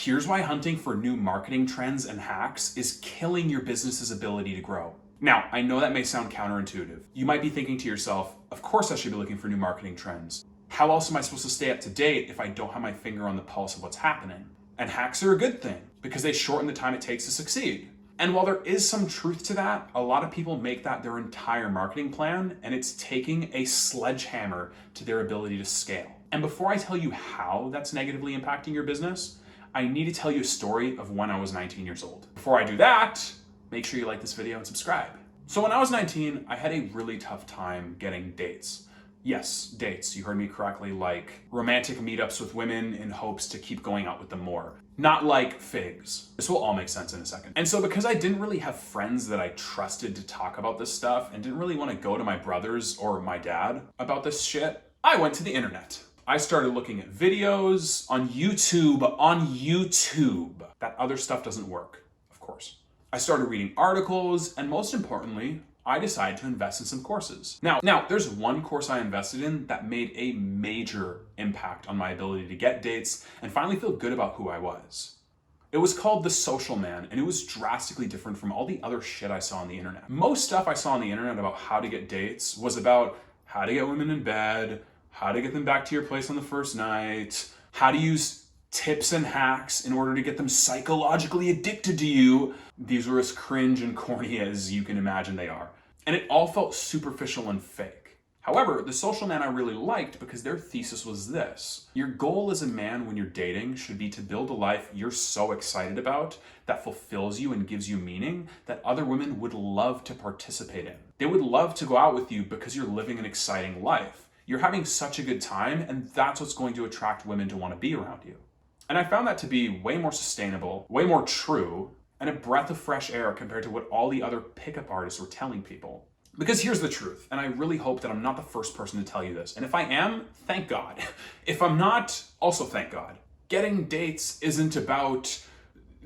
Here's why hunting for new marketing trends and hacks is killing your business's ability to grow. Now, I know that may sound counterintuitive. You might be thinking to yourself, of course I should be looking for new marketing trends. How else am I supposed to stay up to date if I don't have my finger on the pulse of what's happening? And hacks are a good thing because they shorten the time it takes to succeed. And while there is some truth to that, a lot of people make that their entire marketing plan, and it's taking a sledgehammer to their ability to scale. And before I tell you how that's negatively impacting your business, I need to tell you a story of when I was 19 years old. Before I do that, make sure you like this video and subscribe. So when I was 19, I had a really tough time getting dates. Yes, dates, you heard me correctly, like romantic meetups with women in hopes to keep going out with them more. Not like figs. This will all make sense in a second. And so because I didn't really have friends that I trusted to talk about this stuff and didn't really want to go to my brothers or my dad about this shit, I went to the internet. I started looking at videos on YouTube. That other stuff doesn't work, of course. I started reading articles, and most importantly, I decided to invest in some courses. Now, there's one course I invested in that made a major impact on my ability to get dates and finally feel good about who I was. It was called The Social Man, and it was drastically different from all the other shit I saw on the internet. Most stuff I saw on the internet about how to get dates was about how to get women in bed, how to get them back to your place on the first night, how to use tips and hacks in order to get them psychologically addicted to you. These were as cringe and corny as you can imagine they are. And it all felt superficial and fake. However, The Social Man I really liked because their thesis was this: your goal as a man when you're dating should be to build a life you're so excited about that fulfills you and gives you meaning that other women would love to participate in. They would love to go out with you because you're living an exciting life. You're having such a good time, and that's what's going to attract women to want to be around you. And I found that to be way more sustainable, way more true, and a breath of fresh air compared to what all the other pickup artists were telling people. Because here's the truth, and I really hope that I'm not the first person to tell you this. And if I am, thank God. If I'm not, also thank God. Getting dates isn't about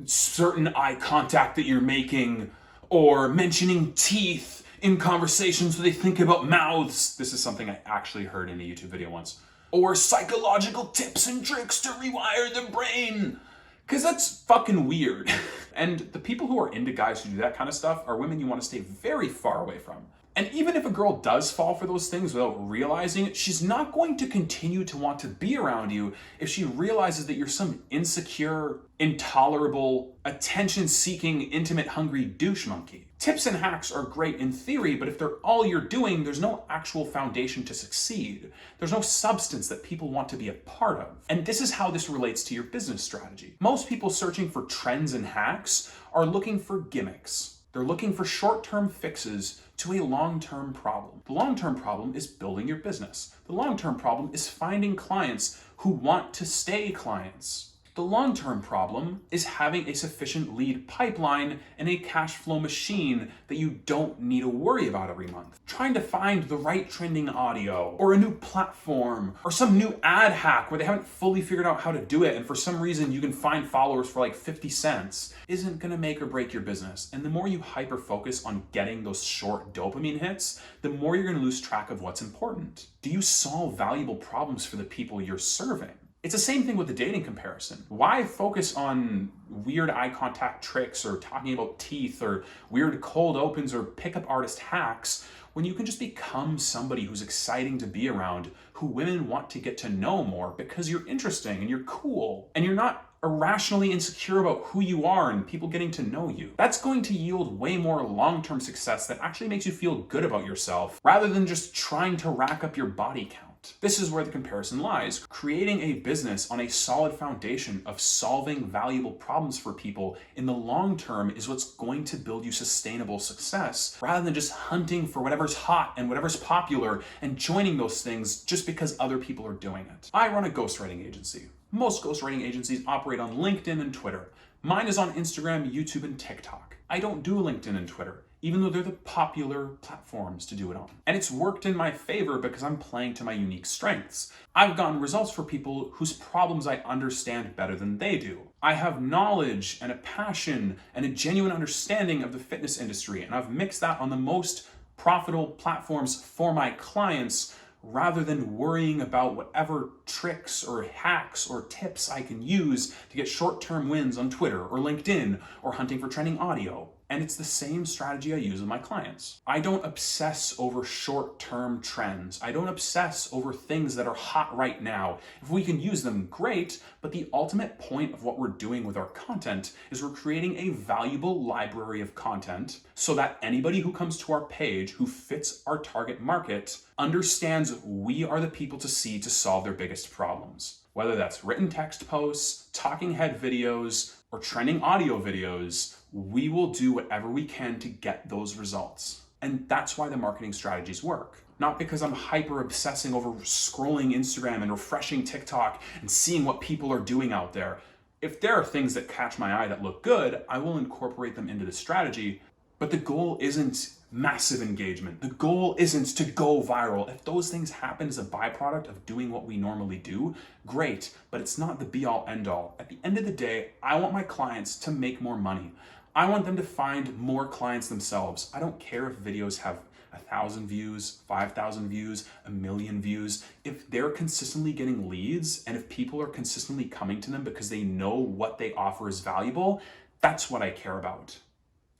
certain eye contact that you're making or mentioning teeth in conversations where they think about mouths. This is something I actually heard in a YouTube video once. Or psychological tips and tricks to rewire the brain. Because that's fucking weird. And the people who are into guys who do that kind of stuff are women you want to stay very far away from. And even if a girl does fall for those things without realizing it, she's not going to continue to want to be around you if she realizes that you're some insecure, intolerable, attention-seeking, intimate-hungry douche monkey. Tips and hacks are great in theory, but if they're all you're doing, there's no actual foundation to succeed. There's no substance that people want to be a part of. And this is how this relates to your business strategy. Most people searching for trends and hacks are looking for gimmicks. They're looking for short-term fixes to a long-term problem. The long-term problem is building your business. The long-term problem is finding clients who want to stay clients. The long-term problem is having a sufficient lead pipeline and a cash flow machine that you don't need to worry about every month. Trying to find the right trending audio or a new platform or some new ad hack where they haven't fully figured out how to do it and for some reason you can find followers for like 50 cents isn't gonna make or break your business. And the more you hyper focus on getting those short dopamine hits, the more you're gonna lose track of what's important. Do you solve valuable problems for the people you're serving? It's the same thing with the dating comparison. Why focus on weird eye contact tricks or talking about teeth or weird cold opens or pickup artist hacks when you can just become somebody who's exciting to be around, who women want to get to know more because you're interesting and you're cool and you're not irrationally insecure about who you are and people getting to know you. That's going to yield way more long-term success that actually makes you feel good about yourself rather than just trying to rack up your body count. This is where the comparison lies. Creating a business on a solid foundation of solving valuable problems for people in the long term is what's going to build you sustainable success rather than just hunting for whatever's hot and whatever's popular and joining those things just because other people are doing it. I run a ghostwriting agency. Most ghostwriting agencies operate on LinkedIn and Twitter. Mine is on Instagram, YouTube, and TikTok. I don't do LinkedIn and Twitter, even though they're the popular platforms to do it on. And it's worked in my favor because I'm playing to my unique strengths. I've gotten results for people whose problems I understand better than they do. I have knowledge and a passion and a genuine understanding of the fitness industry, and I've mixed that on the most profitable platforms for my clients rather than worrying about whatever tricks or hacks or tips I can use to get short-term wins on Twitter or LinkedIn or hunting for trending audio. And it's the same strategy I use with my clients. I don't obsess over short-term trends. I don't obsess over things that are hot right now. If we can use them, great, but the ultimate point of what we're doing with our content is we're creating a valuable library of content so that anybody who comes to our page who fits our target market understands we are the people to see to solve their biggest problems. Whether that's written text posts, talking head videos, or trending audio videos, we will do whatever we can to get those results. And that's why the marketing strategies work. Not because I'm hyper obsessing over scrolling Instagram and refreshing TikTok and seeing what people are doing out there. If there are things that catch my eye that look good, I will incorporate them into the strategy. But the goal isn't massive engagement. The goal isn't to go viral. If those things happen as a byproduct of doing what we normally do, great, but it's not the be all end all. At the end of the day, I want my clients to make more money. I want them to find more clients themselves. I don't care if videos have 1,000 views, 5,000 views, 1,000,000 views. If they're consistently getting leads and if people are consistently coming to them because they know what they offer is valuable, that's what I care about.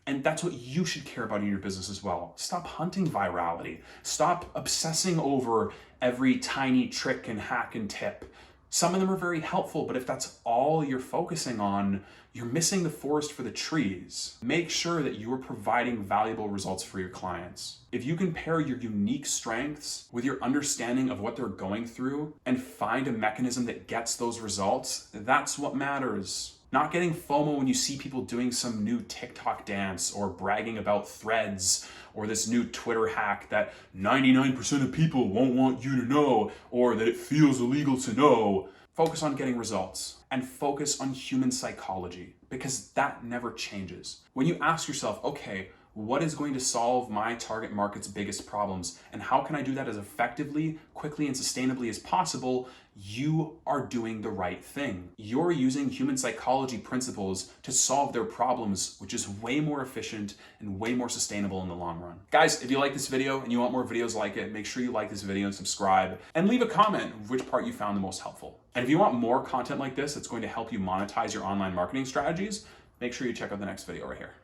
And that's what you should care about in your business as well. Stop hunting virality. Stop obsessing over every tiny trick and hack and tip. Some of them are very helpful, but if that's all you're focusing on, you're missing the forest for the trees. Make sure that you are providing valuable results for your clients. If you can pair your unique strengths with your understanding of what they're going through and find a mechanism that gets those results, that's what matters. Not getting FOMO when you see people doing some new TikTok dance or bragging about threads or this new Twitter hack that 99% of people won't want you to know or that it feels illegal to know. Focus on getting results and focus on human psychology because that never changes. When you ask yourself, okay, what is going to solve my target market's biggest problems and how can I do that as effectively, quickly, and sustainably as possible, you are doing the right thing. You're using human psychology principles to solve their problems, which is way more efficient and way more sustainable in the long run. Guys, if you like this video and you want more videos like it, make sure you like this video and subscribe and leave a comment of which part you found the most helpful. And if you want more content like this that's going to help you monetize your online marketing strategies, make sure you check out the next video right here.